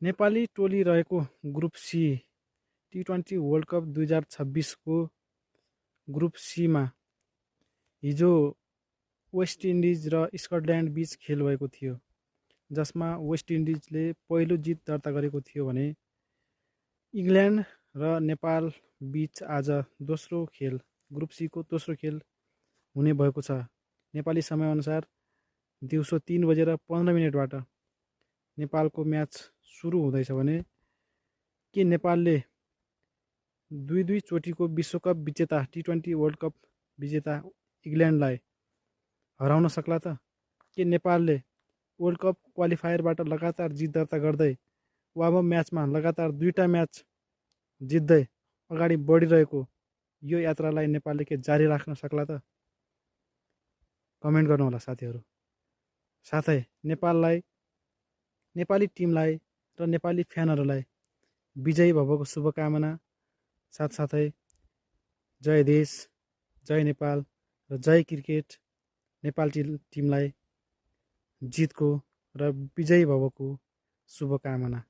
नेपाली टोली रहेको group C T20 world cup 2026 को ग्रुप सीमा हिजो वेस्ट इन्डिज र स्कटल्यान्ड बीच खेल भएको थियो, जसमा वेस्ट इन्डिजले पहिलो जित दर्ता गरेको थियो भने इङ्ल्यान्ड र नेपाल बीच आज दोस्रो खेल ग्रुप सी को दोस्रो खेल हुने भएको छ। नेपाली समयअनुसार दिउँसो 3:15 नेपालको म्याच सुरु हुँदैछ भने के नेपालले दुई चोटिको विश्वकप विजेता T20 वर्ल्ड कप विजेता इङ्ल्यान्डलाई हराउन सक्ला त? के नेपालले वर्ल्ड कप क्वालिफायरबाट लगातार जित दर्ता गर्दै वार्म अप म्याचमा लगातार 2टा म्याच जित्दै अगाडि बढिरहेको यो यात्रालाई नेपालले के जारी राख्न सक्ला त? कमेन्ट गर्नुहोला साथीहरू। साथै नेपाली टिमलाई र नेपाली फ्यानहरूलाई विजयी भवको शुभकामना साथसाथै जय देश, जय नेपाल र जय क्रिकेट नेपाल टिमलाई जितको र विजयी भवको शुभकामना।